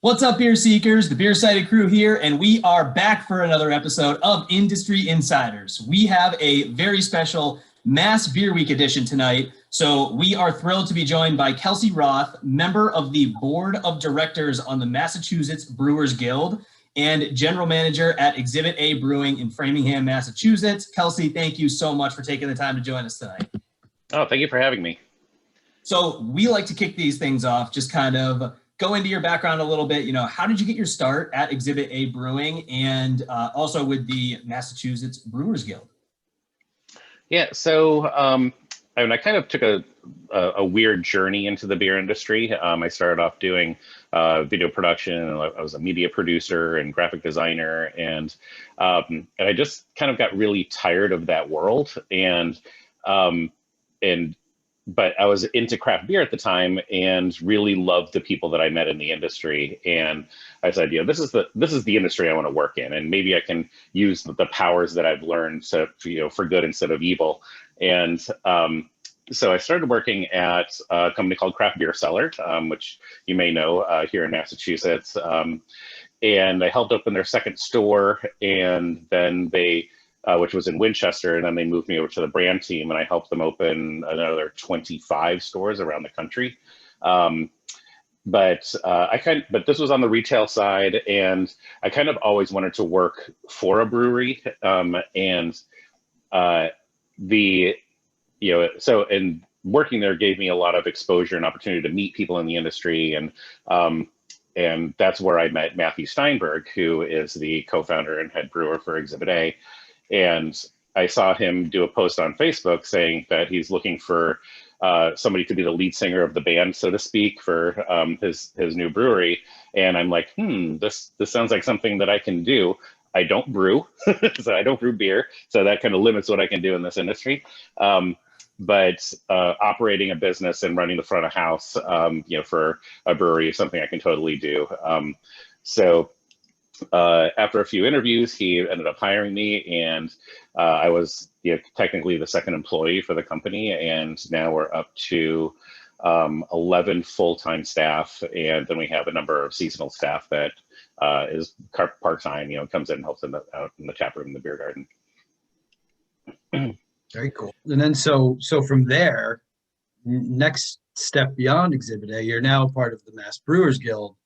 What's up, beer seekers? The BeerSighted crew here, and we are back for another episode of Industry Insiders. We have a very special Mass Beer Week edition tonight, so we are thrilled to be joined by Kelsey Roth, member of the Board of Directors on the Massachusetts Brewers Guild and General Manager at Exhibit A Brewing in Framingham, Massachusetts. Kelsey, thank you so much for taking the time to join us tonight. Oh, thank you for having me. So we like to kick these things off, just kind of go into your background a little bit. How did you get your start at Exhibit A Brewing and also with the Massachusetts Brewers Guild? Yeah, so I kind of took a weird journey into the beer industry. I started off doing video production, and I was a media producer and graphic designer, and I just kind of got really tired of that world, but I was into craft beer at the time and really loved the people that I met in the industry. And I said, this is the industry I want to work in, and maybe I can use the powers that I've learned for good instead of evil. And so I started working at a company called Craft Beer Cellar, which you may know here in Massachusetts. And I helped open their second store, and then which was in Winchester, and then they moved me over to the brand team, and I helped them open another 25 stores around the country. But this was on the retail side, and I kind of always wanted to work for a brewery, and working there gave me a lot of exposure and opportunity to meet people in the industry, and that's where I met Matthew Steinberg, who is the co-founder and head brewer for Exhibit A. And I saw him do a post on Facebook saying that he's looking for somebody to be the lead singer of the band, so to speak, for his new brewery. And I'm like, this sounds like something that I can do. I don't brew, so I don't brew beer, so that kind of limits what I can do in this industry. But operating a business and running the front of house, for a brewery is something I can totally do. After a few interviews, he ended up hiring me, and I was technically the second employee for the company, and now we're up to 11 full-time staff, and then we have a number of seasonal staff that is part-time, comes in and helps out in the tap room and the beer garden. Very cool. And then so from there, next step beyond Exhibit A, you're now part of the Mass Brewers Guild.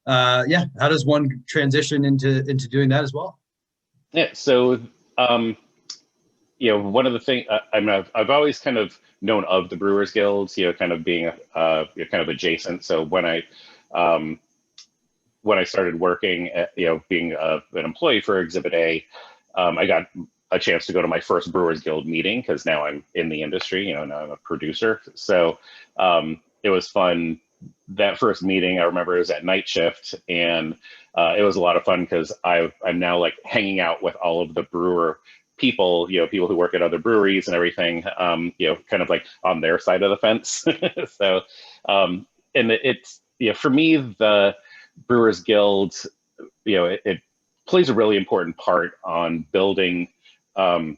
How does one transition into doing that as well? Yeah, so one of the things I've always kind of known of the Brewers Guilds, kind of being kind of adjacent. So when I started working at, being an employee for Exhibit A, I got a chance to go to my first Brewers Guild meeting, because now I'm in the industry, now I'm a producer. So it was fun. That first meeting, I remember, it was at night shift, and it was a lot of fun because I'm now like hanging out with all of the brewer people, people who work at other breweries and everything, kind of like on their side of the fence. So, and it's, for me, the Brewers Guild, it plays a really important part on building, kind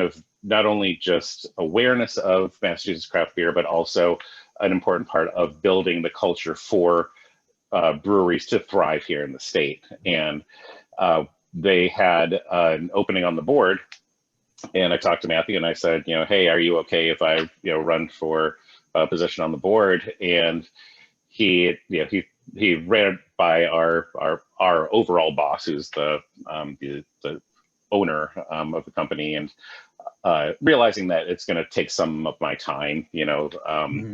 of not only just awareness of Massachusetts craft beer, but also an important part of building the culture for breweries to thrive here in the state. And they had an opening on the board, and I talked to Matthew and I said, hey, are you okay if I, run for a position on the board? And he ran it by our overall boss, who's the owner of the company, and realizing that it's going to take some of my time,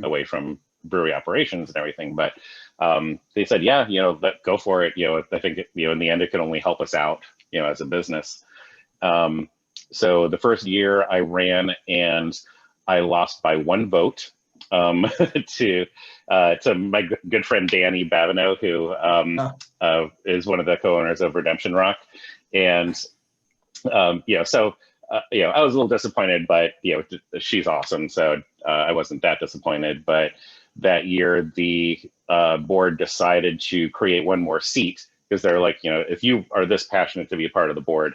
away from brewery operations and everything. But they said, yeah, go for it. I think, in the end, it can only help us out, as a business. So the first year I ran, and I lost by 1 vote to my good friend Danny Babineau, who is one of the co-owners of Redemption Rock. And I was a little disappointed, but she's awesome, so I wasn't that disappointed. But that year, the board decided to create one more seat, because they're like, if you are this passionate to be a part of the board,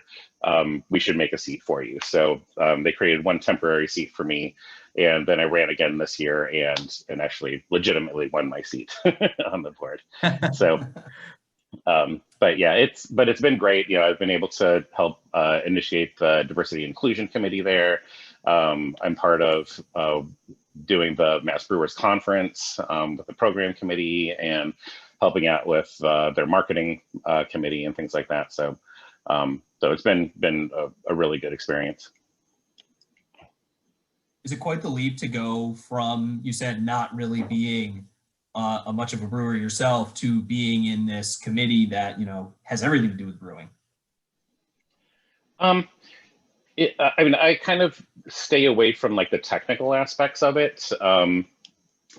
we should make a seat for you. So they created one temporary seat for me, and then I ran again this year and actually legitimately won my seat on the board. So But yeah, it's been great. You know, I've been able to help initiate the diversity inclusion committee there. I'm part of doing the Mass Brewers Conference with the program committee and helping out with their marketing committee and things like that. So, so it's been a really good experience. Is it quite the leap to go from, you said, not really being a much of a brewer yourself to being in this committee that, you know, has everything to do with brewing? I mean, I kind of stay away from like the technical aspects of it.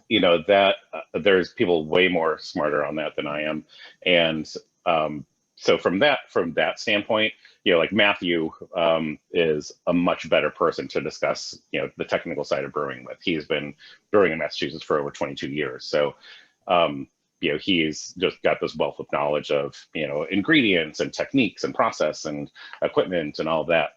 You know, that there's people way more smarter on that than I am. And so from that standpoint, you know, like Matthew is a much better person to discuss, you know, the technical side of brewing with. He's been brewing in Massachusetts for over 22 years. So, you know, he's just got this wealth of knowledge of, you know, ingredients and techniques and process and equipment and all of that.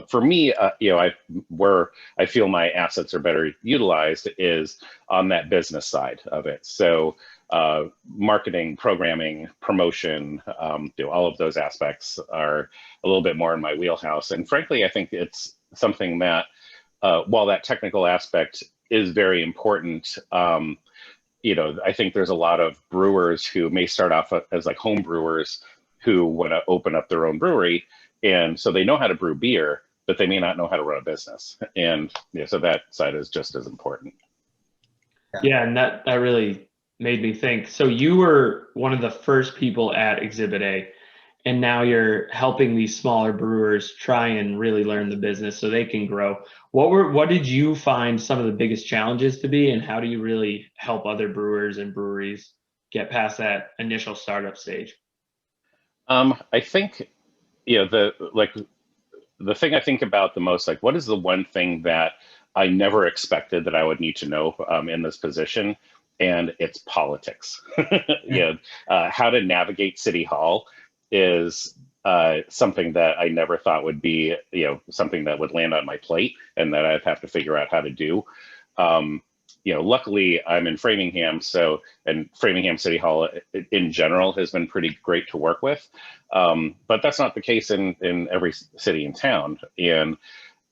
For me, you know, where I feel my assets are better utilized is on that business side of it. So marketing, programming, promotion, you know, all of those aspects are a little bit more in my wheelhouse. And frankly, I think it's something that, while that technical aspect is very important, you know, I think there's a lot of brewers who may start off as like home brewers who want to open up their own brewery. And so they know how to brew beer, but they may not know how to run a business. And yeah, so that side is just as important. Yeah, and that really made me think. So you were one of the first people at Exhibit A, and now you're helping these smaller brewers try and really learn the business so they can grow. What did you find some of the biggest challenges to be, and how do you really help other brewers and breweries get past that initial startup stage? I think, you know, the thing I think about the most, like, what is the one thing that I never expected that I would need to know in this position? And it's politics. You know, how to navigate City Hall is something that I never thought would be, you know, something that would land on my plate and that I'd have to figure out how to do. You know, luckily I'm in Framingham, and Framingham City Hall in general has been pretty great to work with. But that's not the case in every city and town. And,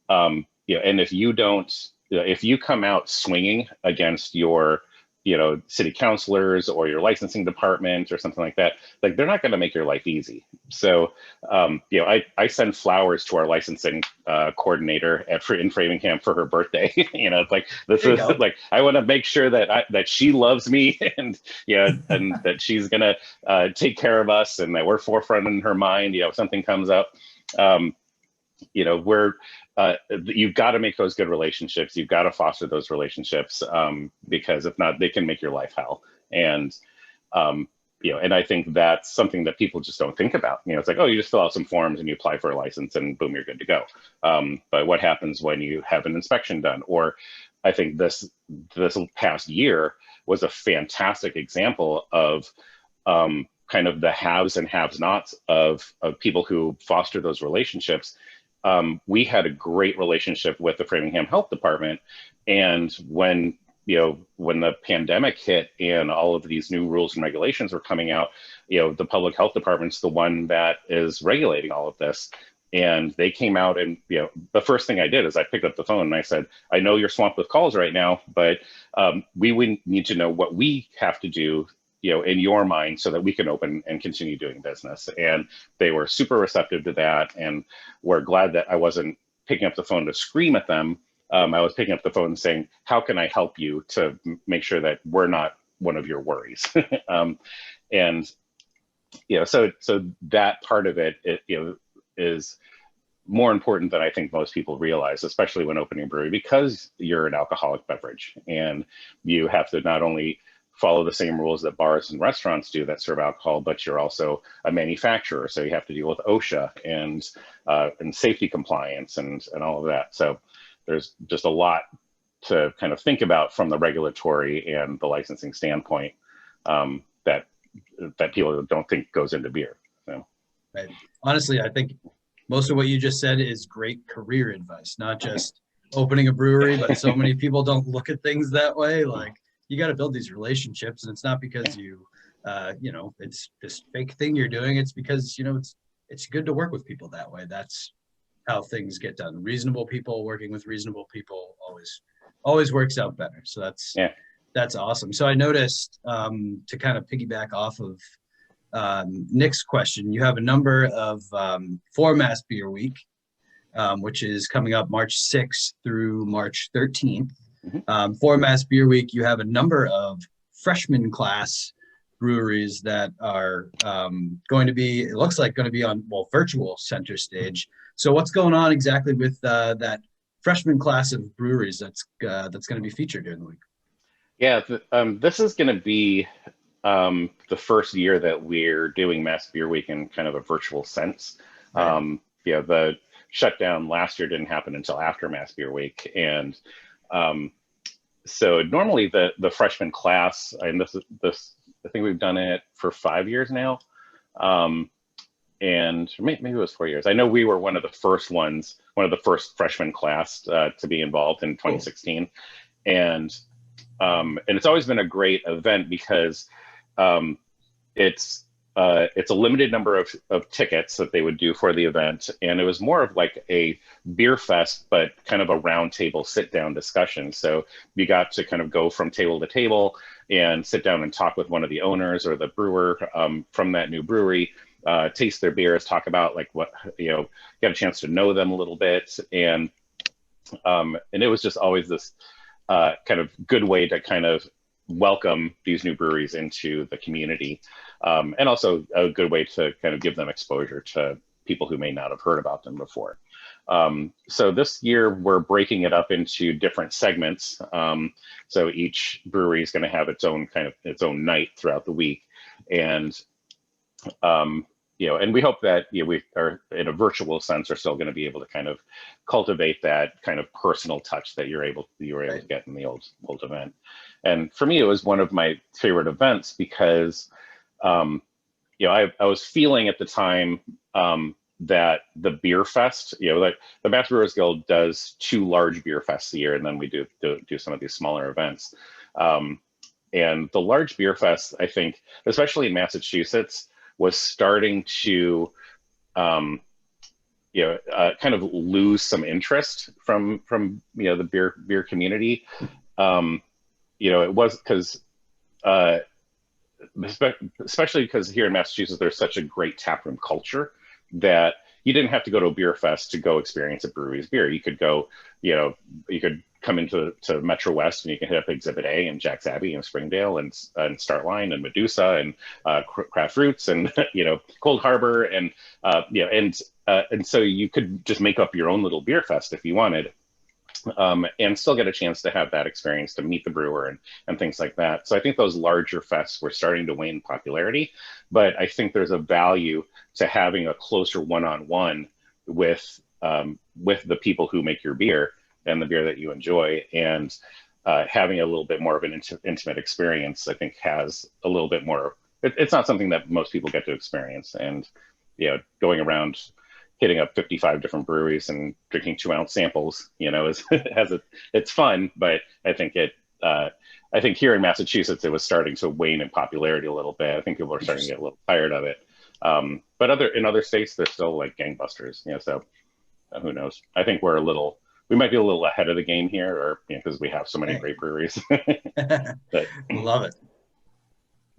you know, and if you come out swinging against your, you know, city councilors or your licensing department or something like that, like, they're not going to make your life easy. So, you know, I send flowers to our licensing coordinator in Framingham for her birthday. You know, it's like, this is like, I want to make sure that she loves me and, you know, and that she's going to take care of us and that we're forefront in her mind, you know, if something comes up. You know, you've got to make those good relationships. You've got to foster those relationships because if not, they can make your life hell. And, you know, and I think that's something that people just don't think about. You know, it's like, oh, you just fill out some forms and you apply for a license and boom, you're good to go. But what happens when you have an inspection done? Or I think this past year was a fantastic example of kind of the haves and have-nots of people who foster those relationships. We had a great relationship with the Framingham Health Department. And when the pandemic hit and all of these new rules and regulations were coming out, you know, the public health department's the one that is regulating all of this. And they came out and, you know, the first thing I did is I picked up the phone and I said, I know you're swamped with calls right now, but we would need to know what we have to do, you know, in your mind so that we can open and continue doing business. And they were super receptive to that. And we're glad that I wasn't picking up the phone to scream at them. I was picking up the phone and saying, how can I help you to make sure that we're not one of your worries? And, you know, so that part of it, you know, is more important than I think most people realize, especially when opening a brewery, because you're an alcoholic beverage and you have to not only follow the same rules that bars and restaurants do that serve alcohol, but you're also a manufacturer. So you have to deal with OSHA and safety compliance and all of that. So there's just a lot to kind of think about from the regulatory and the licensing standpoint that people don't think goes into beer. So. Right. Honestly, I think most of what you just said is great career advice, not just opening a brewery, but so many people don't look at things that way. Like, you got to build these relationships, and it's not because you it's this fake thing you're doing. It's because, it's good to work with people that way. That's how things get done. Reasonable people working with reasonable people always works out better. So that's awesome. So I noticed, to kind of piggyback off of Nick's question, you have a number of for Mass Beer Week, which is coming up March 6th through March 13th. For Mass Beer Week, you have a number of freshman class breweries that are going to be, it looks like, going to be on, virtual center stage. So what's going on exactly with that freshman class of breweries that's going to be featured during the week? Yeah, this is going to be the first year that we're doing Mass Beer Week in kind of a virtual sense. Right. The shutdown last year didn't happen until after Mass Beer Week, and so normally the freshman class, and this I think we've done it for 5 years now, and maybe it was 4 years. I know we were one of the first freshman class to be involved in 2016, cool. And it's always been a great event because it's a limited number of tickets that they would do for the event, and it was more of like a beer fest, but kind of a round table sit down discussion. So you got to kind of go from table to table and sit down and talk with one of the owners or the brewer from that new brewery, taste their beers, talk about like what, get a chance to know them a little bit. And it was just always this kind of good way to kind of welcome these new breweries into the community, and also a good way to kind of give them exposure to people who may not have heard about them before. So this year we're breaking it up into different segments. So each brewery is going to have its own night throughout the week, and and we hope that we are, in a virtual sense, are still going to be able to kind of cultivate that kind of personal touch that you were able to get in the old event. And for me, it was one of my favorite events because I was feeling at the time that the beer fest, like the Mass Brewers Guild does 2 large beer fests a year, and then we do some of these smaller events. And the large beer fest, I think, especially in Massachusetts, was starting to kind of lose some interest from the beer community. It was because especially because here in Massachusetts there's such a great taproom culture that you didn't have to go to a beer fest to go experience a brewery's beer. You could go, you could come into Metro West and you can hit up Exhibit A and Jack's Abbey and Springdale and Startline and Medusa and Craft Roots and Cold Harbor and so you could just make up your own little beer fest if you wanted, and still get a chance to have that experience, to meet the brewer and things like that. So I think those larger fests were starting to wane in popularity, but I think there's a value to having a closer one-on-one with the people who make your beer and the beer that you enjoy, and having a little bit more of an intimate experience, I think, has a little bit more. It's not something that most people get to experience, and going around hitting up 55 different breweries and drinking 2-ounce samples, it's fun, but I think I think here in Massachusetts it was starting to wane in popularity a little bit. I think people are starting to get a little tired of it. But in other states they're still like gangbusters, so who knows? I think we might be a little ahead of the game here, or because we have so many great breweries. But, love it.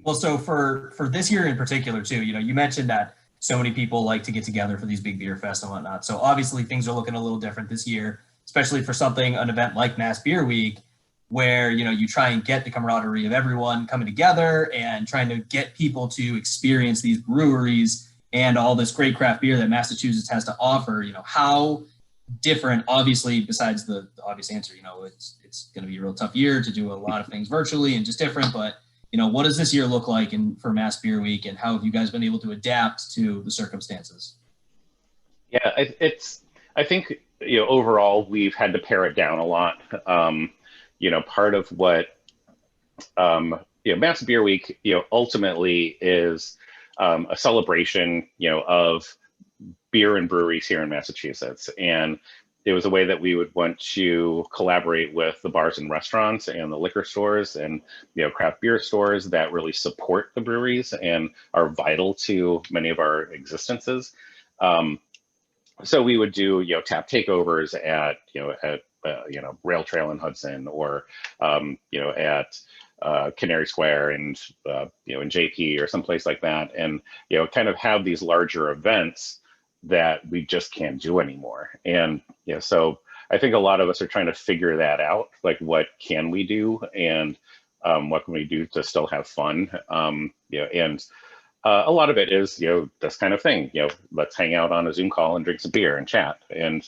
Well, so for this year in particular too, you mentioned that so many people like to get together for these big beer fests and whatnot. So obviously things are looking a little different this year, especially for an event like Mass Beer Week, where you try and get the camaraderie of everyone coming together and trying to get people to experience these breweries and all this great craft beer that Massachusetts has to offer. How different, obviously, besides the obvious answer, it's going to be a real tough year to do a lot of things virtually and just different, but what does this year look like for Mass Beer Week, and how have you guys been able to adapt to the circumstances? Yeah, I think overall we've had to pare it down a lot. Part of what Mass Beer Week ultimately is a celebration of beer and breweries here in Massachusetts, and it was a way that we would want to collaborate with the bars and restaurants and the liquor stores and, you know, craft beer stores that really support the breweries and are vital to many of our existences. So we would do, you know, tap takeovers at, Rail Trail in Hudson, or, at Canary Square and, in JP or someplace like that. And, kind of have these larger events that we just can't do anymore. And, so I think a lot of us are trying to figure that out, like what can we do and what can we do to still have fun? And a lot of it is, this kind of thing, let's hang out on a Zoom call and drink some beer and chat. And,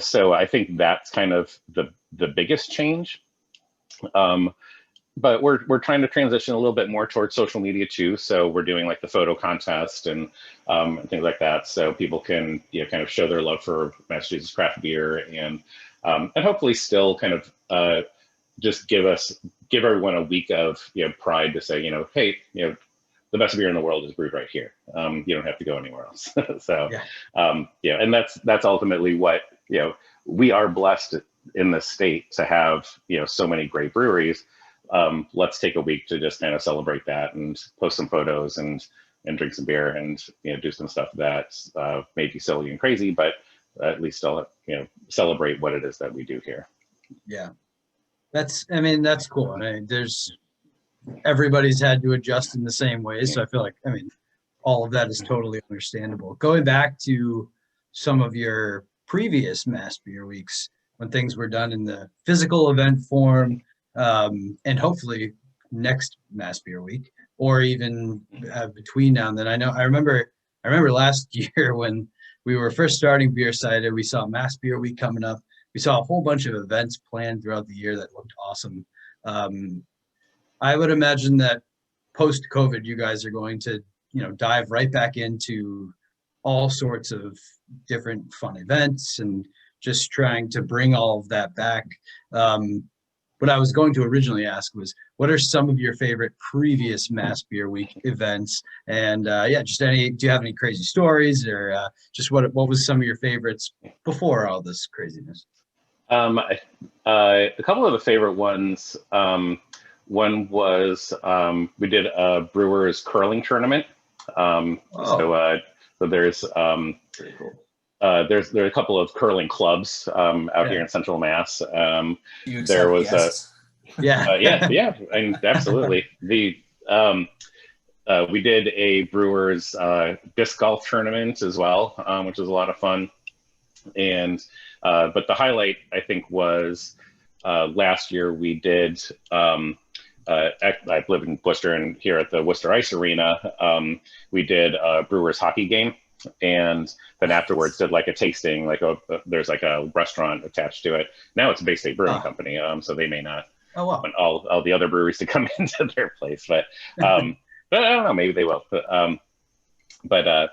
so I think that's kind of the biggest change. But we're trying to transition a little bit more towards social media too. So we're doing like the photo contest and things like that, so people can kind of show their love for Massachusetts craft beer and hopefully still kind of just give everyone a week of pride to say hey the best beer in the world is brewed right here. You don't have to go anywhere else. So and that's ultimately what we are blessed in this state to have so many great breweries. Let's take a week to just kind of celebrate that and post some photos and drink some beer and do some stuff that may be silly and crazy, but at least still celebrate what it is that we do here. Yeah, that's cool. Everybody's had to adjust in the same way, so I feel like all of that is totally understandable. Going back to some of your previous Mass Beer Weeks, when things were done in the physical event form, and hopefully next Mass Beer Week, or even between now and then. I remember last year when we were first starting BeerSighted, we saw Mass Beer Week coming up. We saw a whole bunch of events planned throughout the year that looked awesome. I would imagine that post-COVID, you guys are going to, dive right back into all sorts of different fun events and just trying to bring all of that back. What I was going to originally ask was, what are some of your favorite previous Mass Beer Week events? And do you have any crazy stories, or just what was some of your favorites before all this craziness? A couple of the favorite ones. One was we did a Brewers curling tournament. So there's there are a couple of curling clubs out here in Central Mass. There was and absolutely we did a Brewers disc golf tournament as well, which was a lot of fun. And but the highlight I think was last year we did. I live in Worcester, and here at the Worcester Ice Arena, we did a Brewers hockey game. And then afterwards did like a tasting, there's like a restaurant attached to it. Now it's a Bay State Brewing Company, so they may not want all the other breweries to come into their place, but I don't know, maybe they will. But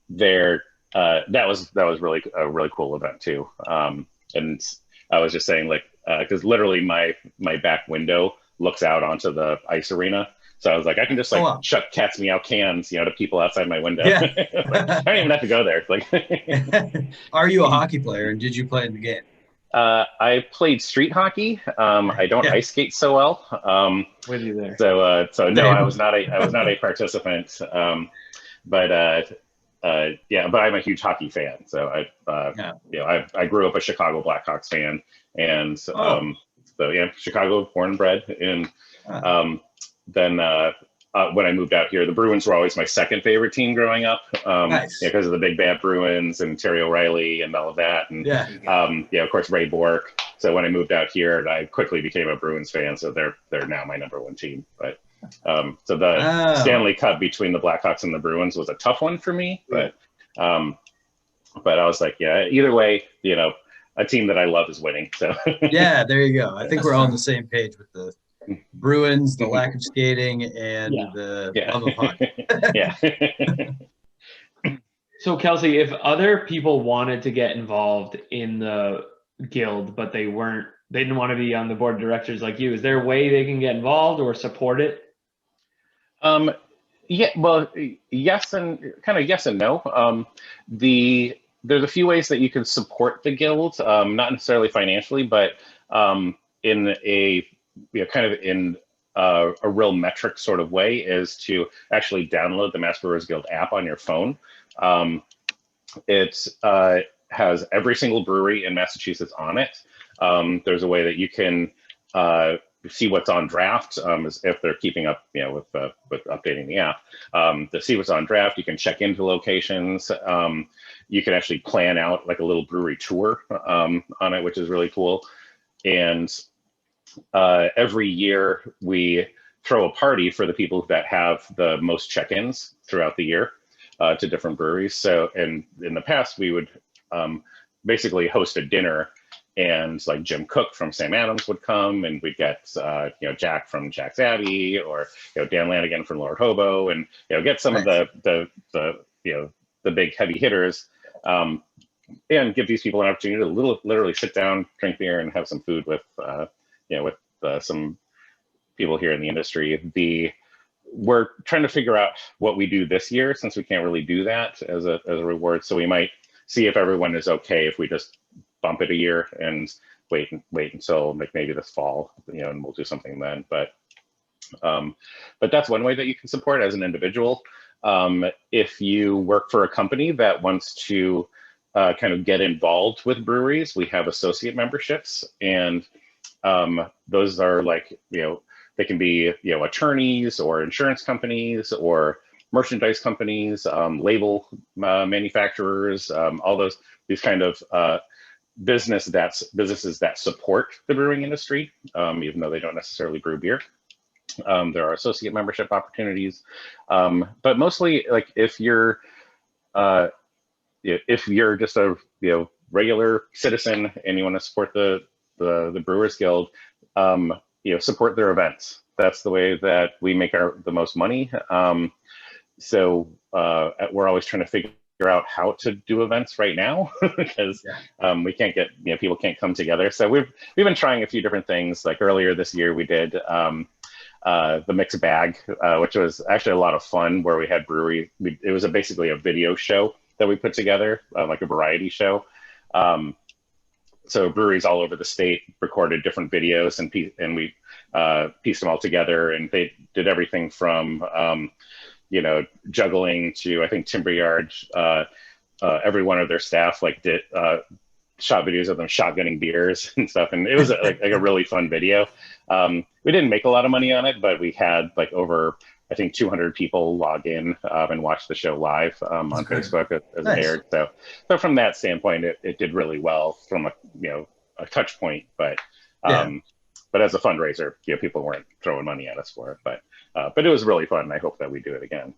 that was really a really cool event too. And I was just saying, because literally my back window looks out onto the ice arena. So I was like, I can just chuck Cat's Meow cans, to people outside my window. Yeah. I don't even have to go there. Are you a hockey player, and did you play in the game? I played street hockey. I don't ice skate so well. With you there. So no, I was not a participant. But I'm a huge hockey fan. So I grew up a Chicago Blackhawks fan, and Chicago born and bred, and then when I moved out here, the Bruins were always my second favorite team growing up. Nice. Because of the big bad Bruins and Terry O'Reilly and all of that, and of course Ray Bork. So when I moved out here, I quickly became a Bruins fan. So they're now my number one team. But so the Stanley Cup between the Blackhawks and the Bruins was a tough one for me. But I was like, either way, a team that I love is winning. So yeah, there you go. I think we're all on the same page with the Bruins, the lack of skating, and the love of hockey. So Kelsey, if other people wanted to get involved in the guild, but they didn't want to be on the board of directors like you, is there a way they can get involved or support it? Well, yes and no. there's a few ways that you can support the guild, not necessarily financially, but in a kind of in a real metric sort of way, is to actually download the Mass Brewers Guild app on your phone. It has every single brewery in Massachusetts on it. There's a way that you can see what's on draft, as if they're keeping up, with updating the app. To see what's on draft, you can check into locations. You can actually plan out like a little brewery tour on it, which is really cool. And every year we throw a party for the people that have the most check-ins throughout the year to different breweries. So, and in the past, we would basically host a dinner, and like Jim Cook from Sam Adams would come, and we'd get Jack from Jack's Abbey, or Dan Lanigan from Lord Hobo, and get some of the big heavy hitters, and give these people an opportunity to literally sit down, drink beer, and have some food with some people here in the industry. We're trying to figure out what we do this year, since we can't really do that as a reward. So we might see if everyone is okay if we just bump it a year and wait until maybe this fall, and we'll do something then. But that's one way that you can support as an individual. If you work for a company that wants to kind of get involved with breweries, we have associate memberships, and those are like, they can be, attorneys or insurance companies or merchandise companies, label manufacturers, all these kind of businesses that support the brewing industry, even though they don't necessarily brew beer. There are associate membership opportunities, but mostly, like, if you're just a regular citizen and you want to support the Brewers Guild, support their events. That's the way that we make the most money. So we're always trying to figure out how to do events right now, because we can't get, people can't come together. So we've been trying a few different things. Like earlier this year, we did the mixed bag, which was actually a lot of fun, where we had it was basically a video show that we put together, like a variety show. So breweries all over the state recorded different videos, and we pieced them all together, and they did everything from juggling to, I think, timber yard. Every one of their staff did shot videos of them shotgunning beers and stuff, and it was like a really fun video. We didn't make a lot of money on it, but we had over, I think, 200 people log in and watch the show live on Facebook as it aired. So from that standpoint, it did really well from a touch point, but as a fundraiser, people weren't throwing money at us for it, but it was really fun, and I hope that we do it again.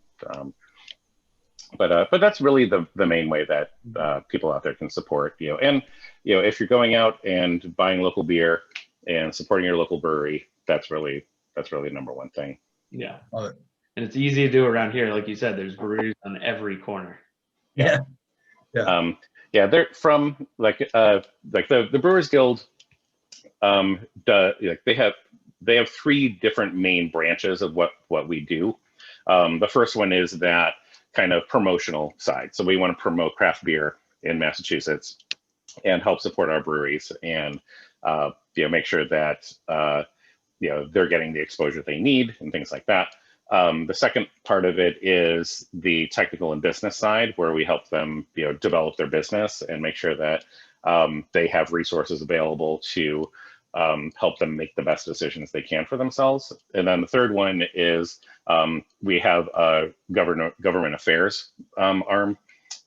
But that's really the main way that people out there can support, and if you're going out and buying local beer and supporting your local brewery, that's really the number one thing. Yeah. And it's easy to do around here. Like you said, there's breweries on every corner. Yeah. They're from the Brewers Guild. They have three different main branches of what we do. The first one is that kind of promotional side. So we want to promote craft beer in Massachusetts and help support our breweries, and make sure that they're getting the exposure they need and things like that. The second part of it is the technical and business side, where we help them develop their business and make sure that they have resources available to help them make the best decisions they can for themselves. And then the third one is we have a government affairs arm,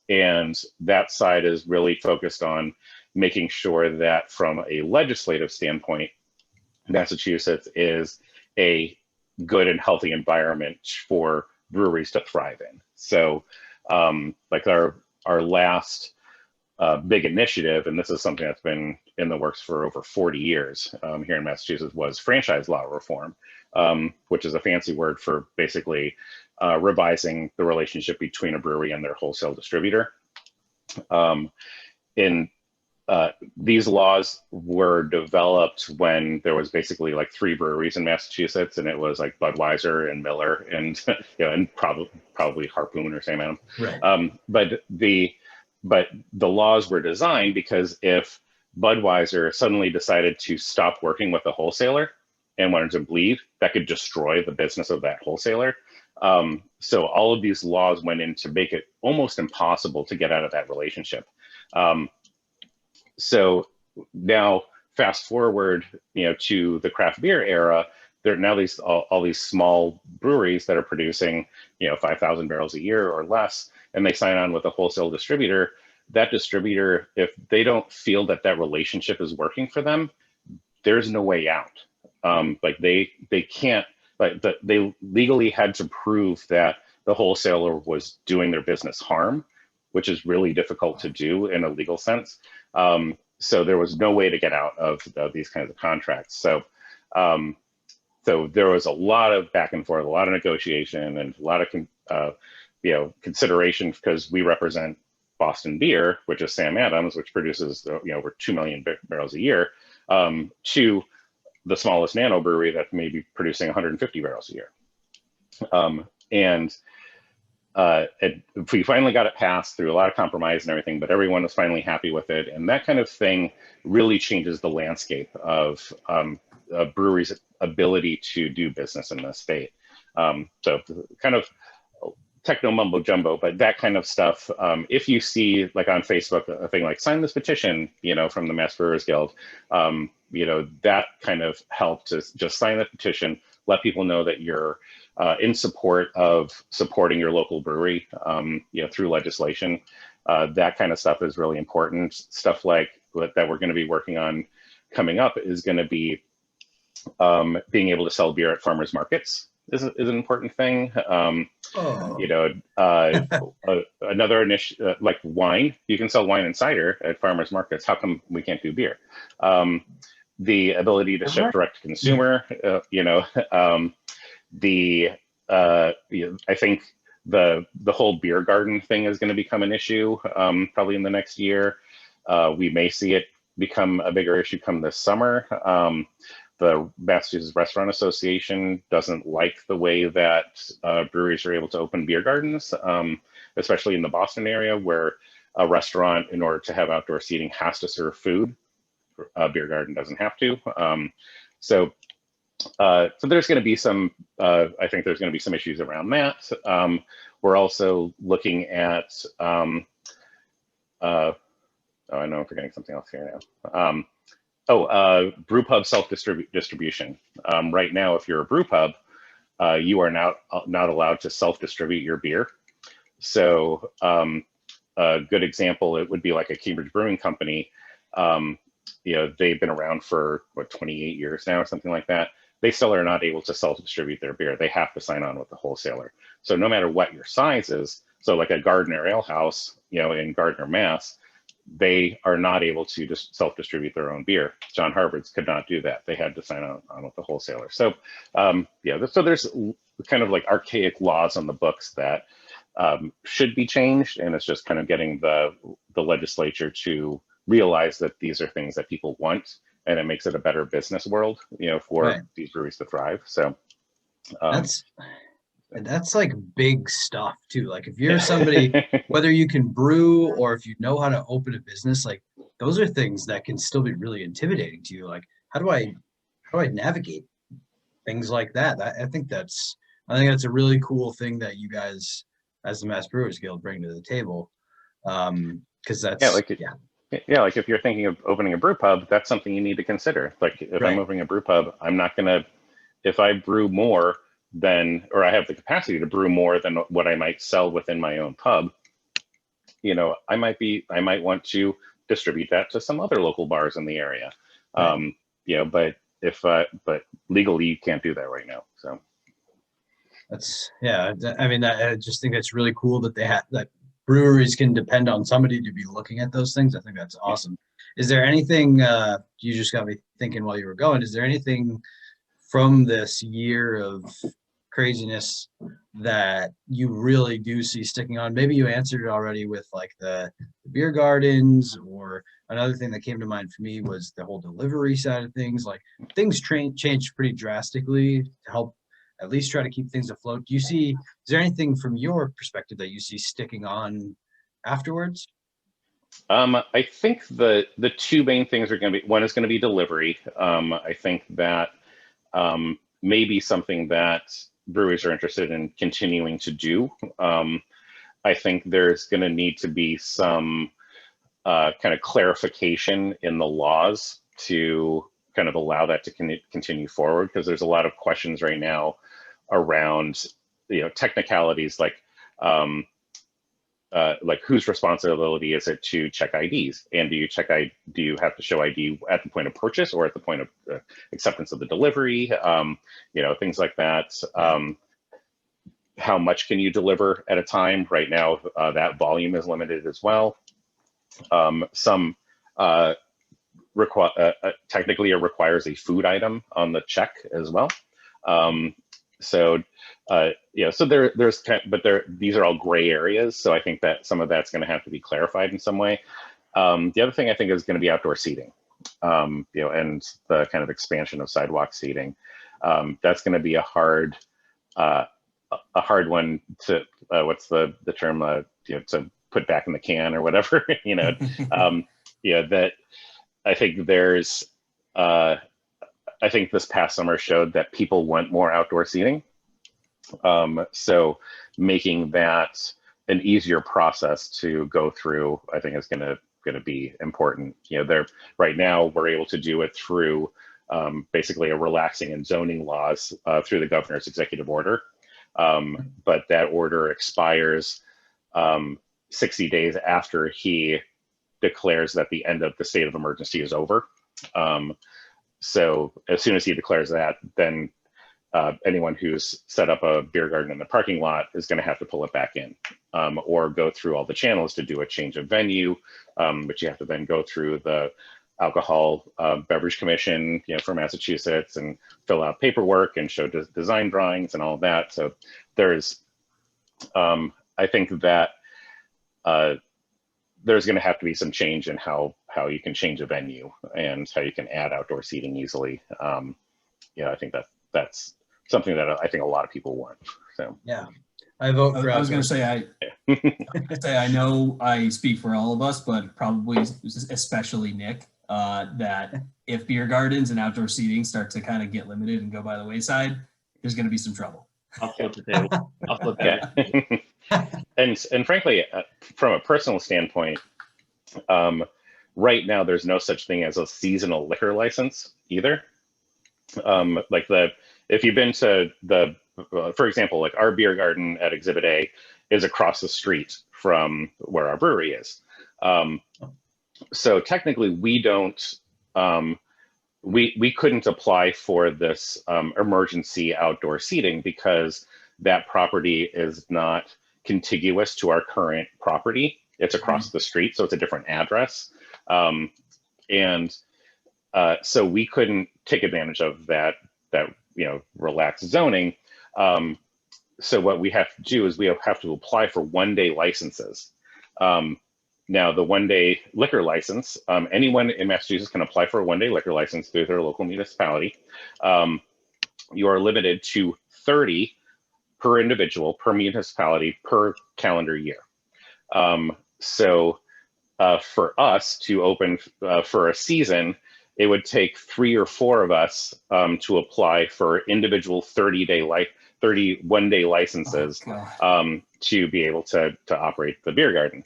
and that side is really focused on making sure that from a legislative standpoint, Massachusetts is a good and healthy environment for breweries to thrive in. So our last big initiative, and this is something that's been in the works for over 40 years here in Massachusetts, was franchise law reform, which is a fancy word for basically revising the relationship between a brewery and their wholesale distributor. These laws were developed when there was basically three breweries in Massachusetts, and it was Budweiser and Miller and and probably Harpoon or Sam Adams. Right. But but the laws were designed because if Budweiser suddenly decided to stop working with a wholesaler and wanted to leave, that could destroy the business of that wholesaler. So all of these laws went in to make it almost impossible to get out of that relationship. So now fast forward, to the craft beer era, there are now all these small breweries that are producing, 5,000 barrels a year or less, and they sign on with a wholesale distributor. That distributor, if they don't feel that that relationship is working for them, there's no way out. Like they can't, they legally had to prove that the wholesaler was doing their business harm, which is really difficult to do in a legal sense. So there was no way to get out of these kinds of contracts. So there was a lot of back and forth, a lot of negotiation, and a lot of consideration, because we represent Boston Beer, which is Sam Adams, which produces over 2 million barrels a year, to the smallest nano brewery that may be producing 150 barrels a year. And we finally got it passed through a lot of compromise and everything, but everyone was finally happy with it. And that kind of thing really changes the landscape of a brewery's ability to do business in this state. So kind of techno mumbo jumbo, but that kind of stuff. If you see, like on Facebook, a thing like "sign this petition," from the Mass Brewers Guild, that kind of helped to just sign the petition, let people know that you're in support of supporting your local brewery, through legislation. That kind of stuff is really important. Stuff like that we're going to be working on coming up is going to be being able to sell beer at farmers markets is an important thing. Another initiative, like wine, you can sell wine and cider at farmers markets. How come we can't do beer? The ability to ship direct to consumer, I think the whole beer garden thing is going to become an issue probably in the next year. We may see it become a bigger issue come this summer. The Massachusetts Restaurant Association doesn't like the way that breweries are able to open beer gardens, especially in the Boston area, where a restaurant, in order to have outdoor seating, has to serve food. A beer garden doesn't have to. So there's going to be some, I think there's going to be some issues around that. We're also looking at, I know I'm forgetting something else here now. Brew pub self-distribution. Right now, if you're a brew pub, you are not allowed to self-distribute your beer. So a good example, it would be like a Cambridge Brewing Company. They've been around for 28 years now or something like that. They still are not able to self-distribute their beer. They have to sign on with the wholesaler. So no matter what your size is, so like a Gardner Ale House, in Gardner, Mass, they are not able to just self-distribute their own beer. John Harvard's could not do that. They had to sign on with the wholesaler. So so there's kind of like archaic laws on the books that should be changed, and it's just kind of getting the legislature to realize that these are things that people want, and it makes it a better business world, for these breweries to thrive. So that's like big stuff too. Like if you're somebody, whether you can brew or if you know how to open a business, like those are things that can still be really intimidating to you. Like how do I navigate things like that? I think that's a really cool thing that you guys, as the Mass Brewers Guild, bring to the table. Because that's like if you're thinking of opening a brew pub, that's something you need to consider. Like if I'm opening a brew pub, I'm not gonna, if I brew more or I have the capacity to brew more than what I might sell within my own pub, I might want to distribute that to some other local bars in the area. But legally you can't do that right now. So that's, I just think it's really cool that they have that breweries can depend on somebody to be looking at those things. I think that's awesome. Is there anything, you just got me thinking while you were going, is there anything from this year of craziness that you really do see sticking on? Maybe you answered it already with like the beer gardens, or another thing that came to mind for me was the whole delivery side of things. Like things changed pretty drastically to help at least try to keep things afloat. Is there anything from your perspective that you see sticking on afterwards? I think the two main things are going to be, one is going to be delivery. I think that maybe something that breweries are interested in continuing to do. I think there's going to need to be some kind of clarification in the laws to kind of allow that to continue forward, because there's a lot of questions right now around, technicalities like whose responsibility is it to check IDs, and do you have to show ID at the point of purchase or at the point of acceptance of the delivery, things like that. How much can you deliver at a time? Right now, that volume is limited as well. Some technically it requires a food item on the check as well. So these are all gray areas. So I think that some of that's going to have to be clarified in some way. The other thing I think is going to be outdoor seating, and the kind of expansion of sidewalk seating. That's going to be a hard one to, what's the term, to put back in the can or whatever, that I think there's, I think this past summer showed that people want more outdoor seating. So making that an easier process to go through, I think is going to be important. Right now we're able to do it through basically a relaxing in zoning laws through the governor's executive order. But that order expires 60 days after he declares that the end of the state of emergency is over. So as soon as he declares that, then anyone who's set up a beer garden in the parking lot is going to have to pull it back in, or go through all the channels to do a change of venue, but you have to then go through the Alcohol Beverage Commission, for Massachusetts, and fill out paperwork and show design drawings and all of that. So there's, I think that there's going to have to be some change in how you can change a venue and how you can add outdoor seating easily. I think that's something that I think a lot of people want. So yeah, I vote for. I was going to say I know I speak for all of us, but probably especially Nick, that if beer gardens and outdoor seating start to kind of get limited and go by the wayside, there's going to be some trouble. I'll flip the table. I'll flip that. And frankly, from a personal standpoint, right now there's no such thing as a seasonal liquor license either. If you've been to for example, like our beer garden at Exhibit A is across the street from where our brewery is. So technically we don't, we couldn't apply for this emergency outdoor seating because that property is not contiguous to our current property. It's across the street, so it's a different address. So we couldn't take advantage of that relaxed zoning. So what we have to do is we have to apply for one-day licenses. Now, the one-day liquor license, anyone in Massachusetts can apply for a one-day liquor license through their local municipality. You are limited to 30 per individual, per municipality, per calendar year. So for us to open for a season, it would take 3 or 4 of us to apply for individual 30 one-day licenses to be able to operate the beer garden.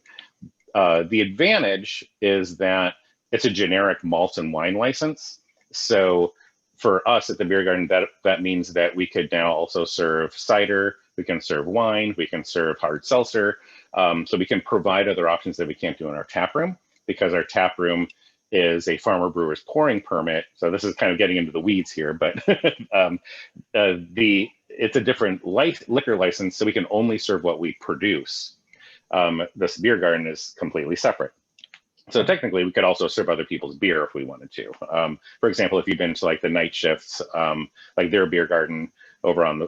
The advantage is that it's a generic malt and wine license. So for us at the beer garden, that means that we could now also serve cider, we can serve wine, we can serve hard seltzer. So we can provide other options that we can't do in our tap room, because our tap room is a farmer brewer's pouring permit. So this is kind of getting into the weeds here, but it's a different liquor license, so we can only serve what we produce. This beer garden is completely separate. So technically we could also serve other people's beer if we wanted to. For example, if you've been to like the night shifts, like their beer garden over on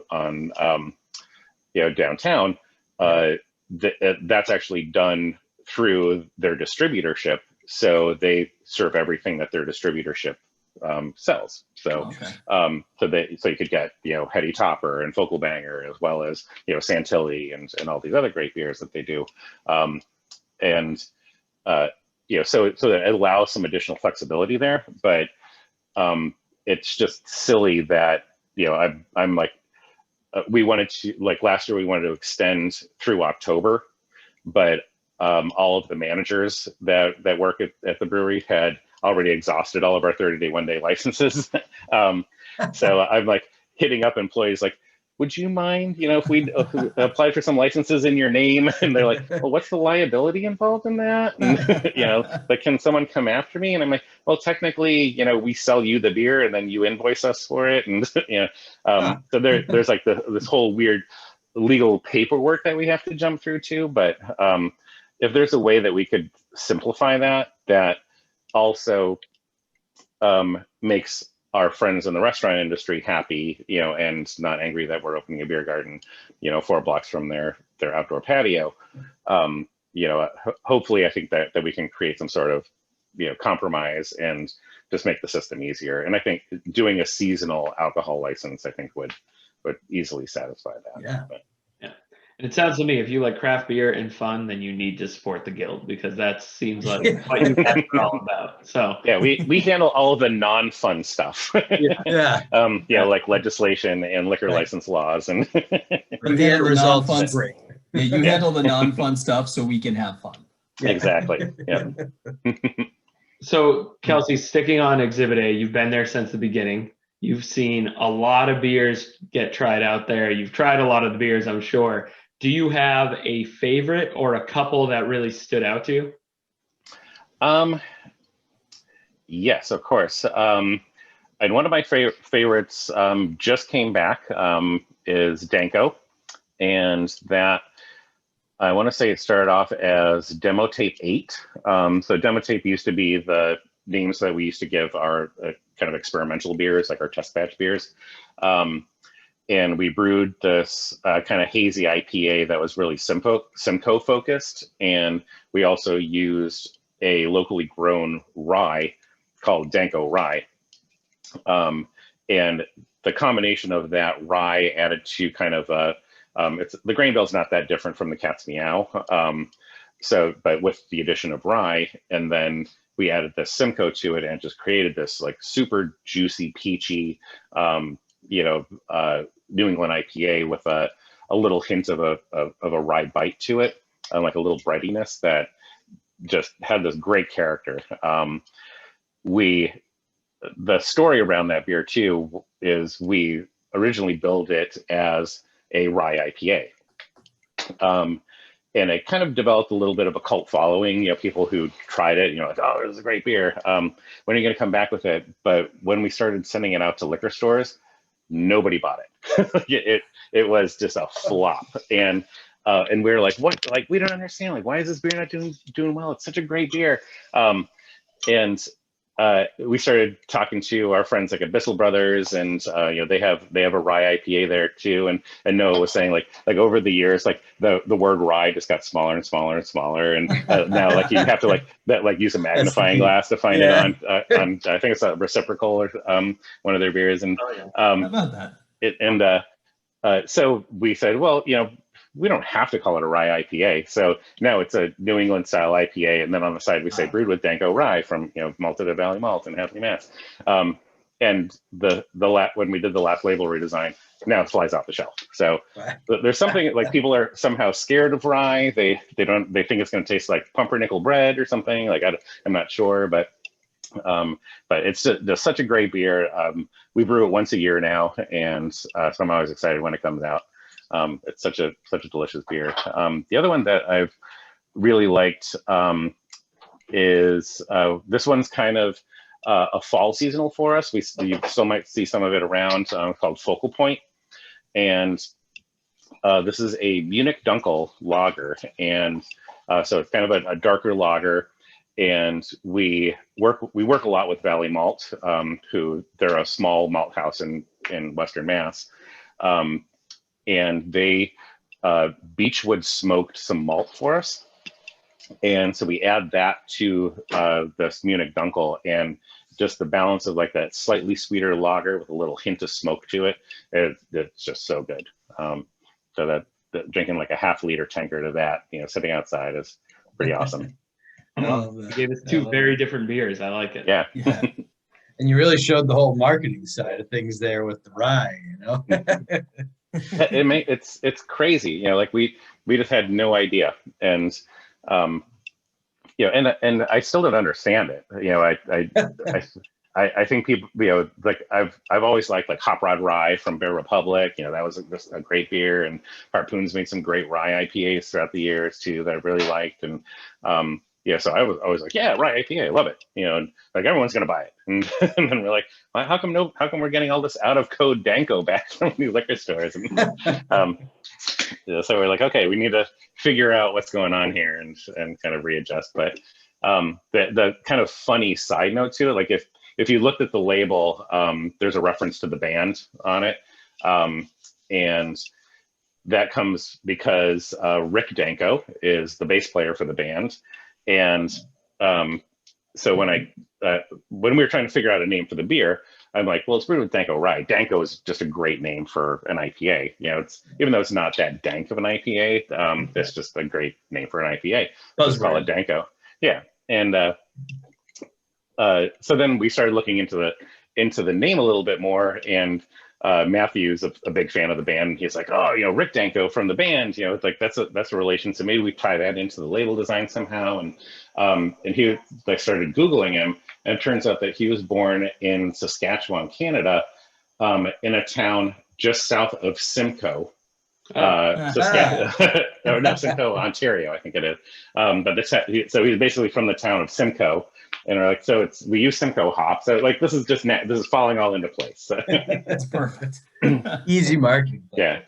downtown, that's actually done through their distributorship. So they serve everything that their distributorship sells. So so you could get Heady Topper and Focal Banger, as well as Santilli and all these other great beers that they do. so that it allows some additional flexibility there, but it's just silly that, I'm like, we wanted to, like last year, we wanted to extend through October, but all of the managers that work at the brewery had already exhausted all of our 30-day, one-day licenses. So I'm like hitting up employees like, would you mind, if we apply for some licenses in your name? And they're like, well, what's the liability involved in that? And, like, can someone come after me? And I'm like, well, technically, we sell you the beer and then you invoice us for it. And, so there's like this whole weird legal paperwork that we have to jump through too. But if there's a way that we could simplify that also makes our friends in the restaurant industry happy, and not angry that we're opening a beer garden, 4 blocks from their outdoor patio. Hopefully I think that we can create some sort of, compromise and just make the system easier. And I think doing a seasonal alcohol license, I think would easily satisfy that. Yeah. But, And it sounds to me, if you like craft beer and fun, then you need to support the guild, because that seems like what you guys are all about. So yeah, we handle all of the non-fun stuff. Yeah. Like legislation and liquor license laws, and But the end result is great. Yeah, you handle the non-fun stuff so we can have fun. Yeah. Exactly. Yeah. So, Kelsey, sticking on Exhibit A, you've been there since the beginning. You've seen a lot of beers get tried out there. You've tried a lot of the beers, I'm sure. Do you have a favorite or a couple that really stood out to you? Yes, of course. And one of my favorites just came back, is Danko. And that, I want to say it started off as Demo Tape 8. So Demo Tape used to be the names that we used to give our kind of experimental beers, like our test batch beers. And we brewed this kind of hazy IPA that was really Simcoe focused. And we also used a locally grown rye called Danko Rye. And the combination of that rye added to kind of the grain bill is not that different from the Cat's Meow. But with the addition of rye, and then we added the Simcoe to it, and it just created this like super juicy, peachy, New England IPA with a little hint of a rye bite to it, and like a little breadiness that just had this great character. The story around that beer too is we originally built it as a rye IPA. And it kind of developed a little bit of a cult following, people who tried it, like, oh, this is a great beer. When are you going to come back with it? But when we started sending it out to liquor stores, nobody bought it. It was just a flop. And we were like, what? Like, we don't understand. Like, why is this beer not doing well? It's such a great beer. We started talking to our friends like at Bissell Brothers, and they have a rye IPA there too. And Noah was saying like over the years, like the word rye just got smaller and smaller and smaller, and now like you have to use a magnifying glass to find it on I think it's a Reciprocal or one of their beers. And How about that? So we said, well, we don't have to call it a rye IPA. So now it's a New England style IPA. And then on the side, we say brewed with Danko rye from, malted at Valley Malt in Hadley, Mass. And when we did the last label redesign, now it flies off the shelf. So there's something like people are somehow scared of rye. They think it's going to taste like pumpernickel bread or something. Like I'm not sure, but it's just such a great beer. We brew it once a year now. And so I'm always excited when it comes out. It's such a delicious beer. The other one that I've really liked is this one's kind of a fall seasonal for us. You still might see some of it around, called Focal Point. And this is a Munich Dunkel lager. And so it's kind of a darker lager. And we work a lot with Valley Malt, who they're a small malt house in Western Mass. And they beechwood smoked some malt for us. And so we add that to this Munich Dunkel, and just the balance of like that slightly sweeter lager with a little hint of smoke to it. It's just so good. So that drinking like a half-liter tankard of that, sitting outside is pretty awesome. You gave us two very different beers. I like it. Yeah. Yeah. And you really showed the whole marketing side of things there with the rye, you know? It's crazy, you know, like we just had no idea. And you know, and I still don't understand it. You know, I think people, you know, like I've always liked like Hop Rod Rye from Bear Republic. You know, that was just a great beer, and Harpoon's made some great rye IPAs throughout the years too that I really liked. And yeah, so I was always like, yeah, rye IPA, I love it. You know, and like everyone's gonna buy it. And, and then we're like, well, how come we're getting all this out of code Danko back from these liquor stores? And yeah, so we're like, okay, we need to figure out what's going on here and kind of readjust. But the kind of funny side note to it, like if you looked at the label, there's a reference to the band on it. And that comes because Rick Danko is the bass player for the band. And so when we were trying to figure out a name for the beer, I'm like, well, it's brewed with Danko rye. Danko is just a great name for an IPA. You know, it's, even though it's not that dank of an IPA, it's just a great name for an IPA. Let's call it Danko. Yeah. And so then we started looking into the name a little bit more, and Matthew's a big fan of the band. He's like, oh, you know, Rick Danko from the band, you know, it's like that's a relation. So maybe we tie that into the label design somehow. And he like started Googling him, and it turns out that he was born in Saskatchewan, Canada, in a town just south of Simcoe. Simcoe, Ontario, I think it is. But so he's basically from the town of Simcoe. And we're like, so we use Simcoe hop. So like, this is falling all into place. That's perfect. Easy marketing. Yeah.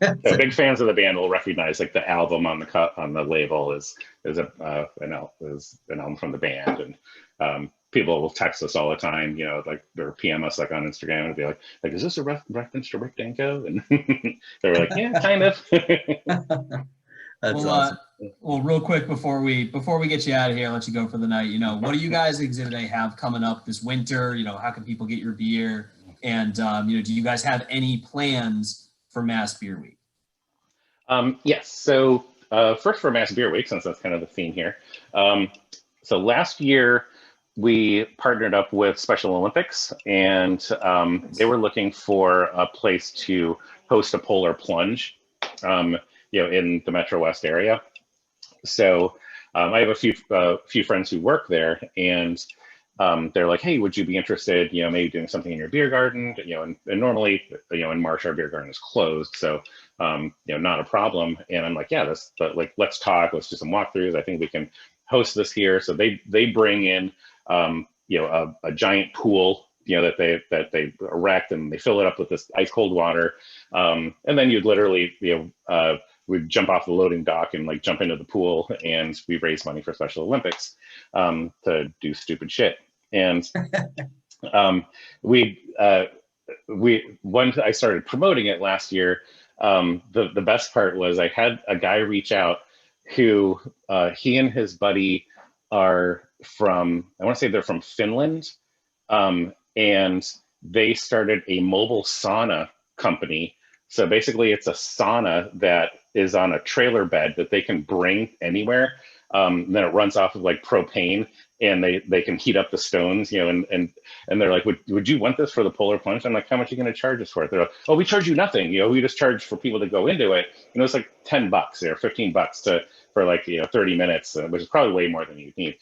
So big fans of the band will recognize like the album on the label is an album from the band, and people will text us all the time, you know, like or PM us like on Instagram and be like, is this a reference to Rick Danko? And they were like, yeah, kind of. That's awesome. Well, real quick before we get you out of here, let you go for the night. You know, what do you guys at Exhibit A have coming up this winter? You know, how can people get your beer? And you know, do you guys have any plans for Mass Beer Week? Yes. So first for Mass Beer Week, since that's kind of the theme here. So last year we partnered up with Special Olympics, and they were looking for a place to host a polar plunge, you know, in the Metro West area. So I have a few friends who work there, and they're like, hey, would you be interested, you know, maybe doing something in your beer garden, you know, and normally, you know, in March, our beer garden is closed. So, you know, not a problem. And I'm like, yeah, let's talk, let's do some walkthroughs. I think we can host this here. So they bring in, you know, a giant pool, you know, that they erect, and they fill it up with this ice cold water. And then you'd literally, you know, we'd jump off the loading dock and like jump into the pool, and we raise money for Special Olympics to do stupid shit. And once I started promoting it last year, the best part was I had a guy reach out who he and his buddy are from, I want to say they're from Finland, and they started a mobile sauna company. So basically it's a sauna that is on a trailer bed that they can bring anywhere. Then it runs off of like propane, and they can heat up the stones, you know, and they're like, would you want this for the polar plunge? I'm like, how much are you going to charge us for it? They're like, oh, we charge you nothing. You know, we just charge for people to go into it. And it was like $10 or $15 for like, you know, 30 minutes, which is probably way more than you need.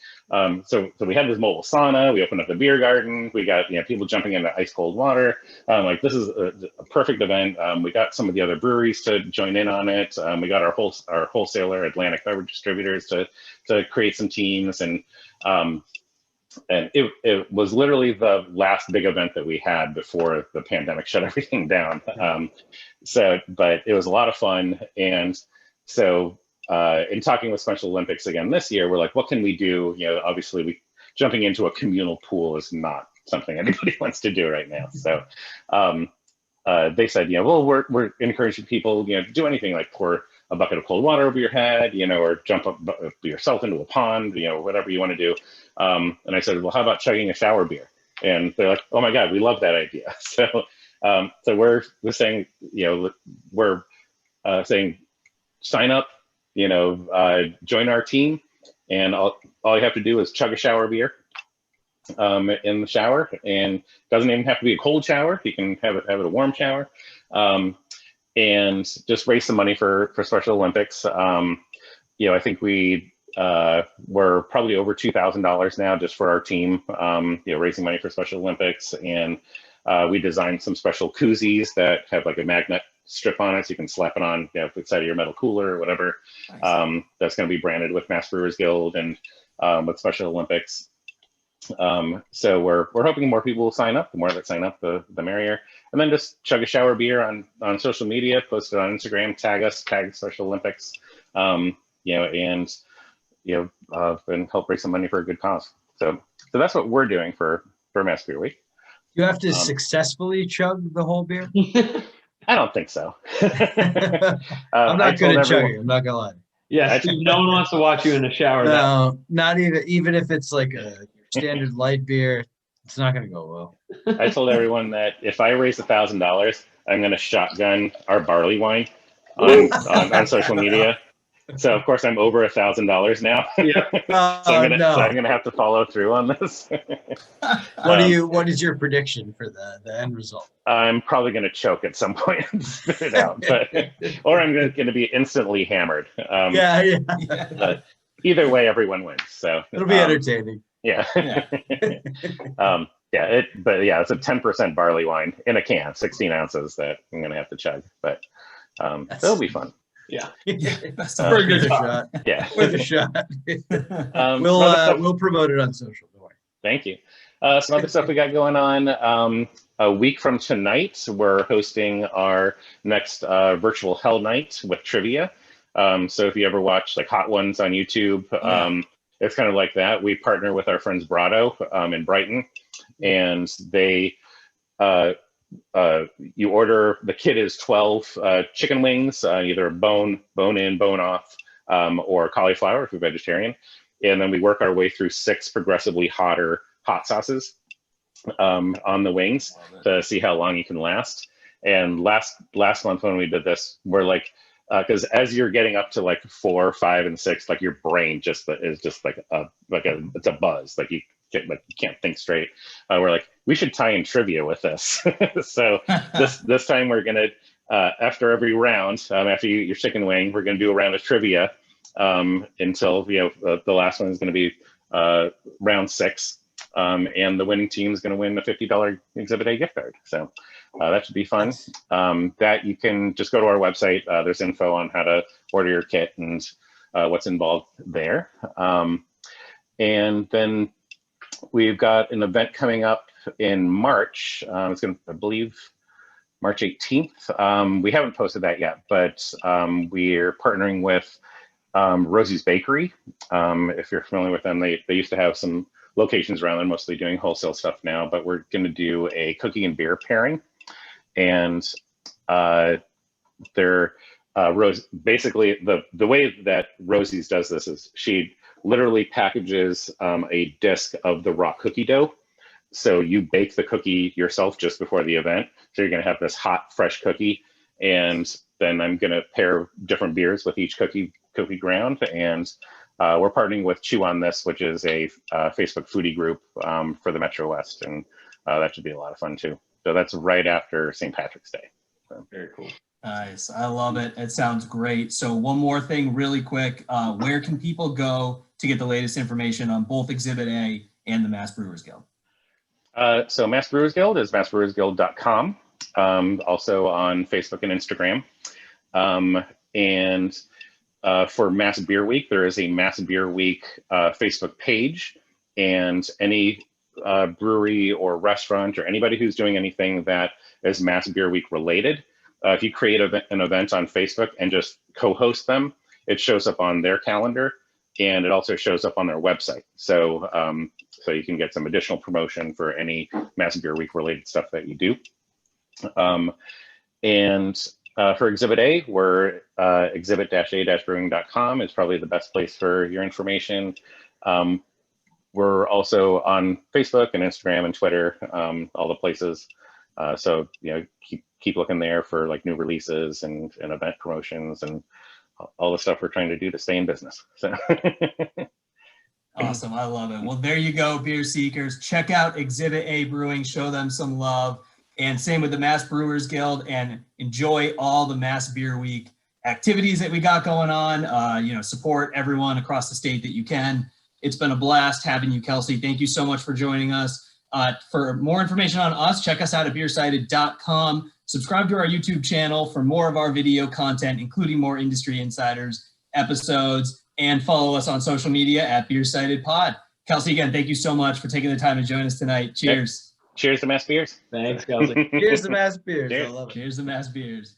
So we had this mobile sauna, we opened up the beer garden, we got, you know, people jumping into ice cold water. Like this is a perfect event. We got some of the other breweries to join in on it. We got our wholesaler, Atlantic Beverage Distributors, to create some teams, and it was literally the last big event that we had before the pandemic shut everything down. But it was a lot of fun. And so in talking with Special Olympics again this year, we're like, what can we do? You know, obviously jumping into a communal pool is not something anybody wants to do right now. So they said, you know, well, we're encouraging people, you know, to do anything, like pour a bucket of cold water over your head, you know, or jump up yourself into a pond, you know, whatever you want to do. And I said, well, how about chugging a shower beer? And they're like, oh my God, we love that idea. So we're saying, you know, we're saying, sign up, you know, join our team, and all you have to do is chug a shower beer in the shower, and doesn't even have to be a cold shower. You can have it a warm shower, and just raise some money for Special Olympics. I think we're probably over $2,000 now just for our team, raising money for Special Olympics. And we designed some special koozies that have like a magnet strip on it, so you can slap it on the side of your metal cooler or whatever. Nice. That's going to be branded with Mass Brewers Guild and with Special Olympics. So we're hoping more people will sign up. The more that sign up, the merrier. And then just chug a shower beer on social media, post it on Instagram, tag us, tag Special Olympics, and help raise some money for a good cause. So that's what we're doing for Mass Beer Week. You have to successfully chug the whole beer? I don't think so. I'm not good at chugging. I'm not gonna lie. Yeah, Steve, no one wants to watch you in the shower. No, not even if it's like a standard light beer, it's not gonna go well. I told everyone that if I raise $1,000, I'm gonna shotgun our barley wine on social media. So of course I'm over $1,000 now. Yeah. So I'm gonna have to follow through on this. What is your prediction for the end result? I'm probably gonna choke at some point and spit it out, or I'm gonna be instantly hammered. But either way, everyone wins. So it'll be entertaining. Yeah. It's a 10% barley wine in a can, 16 ounces that I'm gonna have to chug, but it'll be fun. Yeah. That's a pretty good shot. Yeah. Worth a shot. We'll promote it on social. Don't worry. Thank you. Some other stuff we got going on. A week from tonight, we're hosting our next virtual Hell Night with trivia. So if you ever watch like Hot Ones on YouTube, it's kind of like that. We partner with our friends Brado in Brighton, and they you order, the kit is 12 chicken wings, either bone in, bone off, or cauliflower if you're vegetarian. And then we work our way through 6 progressively hotter hot sauces on the wings to see how long you can last. And last month when we did this, we're like, because as you're getting up to like 4, 5, and 6, like your brain is just like it's a buzz, like you can't think straight. We're like, we should tie in trivia with this. So this time we're gonna after every round, after your chicken wing, we're gonna do a round of trivia until the last one is gonna be round 6, and the winning team is gonna win a $50 Exhibit A gift card. So that should be fun. That you can just go to our website. There's info on how to order your kit and what's involved there. And then we've got an event coming up in March. It's going to, I believe, March 18th. We haven't posted that yet, but we're partnering with Rosie's Bakery. If you're familiar with them, they used to have some locations around. They're mostly doing wholesale stuff now, but we're going to do a cookie and beer pairing. And they're basically the way that Rosie's does this is she literally packages a disc of the raw cookie dough. So you bake the cookie yourself just before the event. So you're going to have this hot, fresh cookie. And then I'm going to pair different beers with each cookie ground. And we're partnering with Chew on This, which is a Facebook foodie group for the Metro West. And that should be a lot of fun too. So that's right after St. Patrick's Day. So, very cool. Nice. I love it. It sounds great. So one more thing really quick. Where can people go to get the latest information on both Exhibit A and the Mass Brewers Guild? So Mass Brewers Guild is massbrewersguild.com, also on Facebook and Instagram. And for Mass Beer Week, there is a Mass Beer Week Facebook page, and any brewery or restaurant or anybody who's doing anything that is Mass Beer Week related, if you create an event on Facebook and just co-host them, it shows up on their calendar, and it also shows up on their website. So so you can get some additional promotion for any Mass Beer Week related stuff that you do. And for Exhibit A, we're exhibit-a-brewing.com is probably the best place for your information. We're also on Facebook and Instagram and Twitter, all the places. So keep looking there for like new releases and event promotions and all the stuff we're trying to do to stay in business. So Awesome. I love it. Well, there you go, beer seekers. Check out Exhibit A Brewing, show them some love. And same with the Mass Brewers Guild, and enjoy all the Mass Beer Week activities that we got going on. Support everyone across the state that you can. It's been a blast having you, Kelsey. Thank you so much for joining us. For more information on us, check us out at BeerSighted.com. Subscribe to our YouTube channel for more of our video content, including more Industry Insiders episodes, and follow us on social media at BeerSighted Pod. Kelsey, again, thank you so much for taking the time to join us tonight. Cheers. Cheers to Mass Beers. Thanks, Kelsey. Here's the Mass Beers. Cheers. I love it. Cheers to Mass Beers.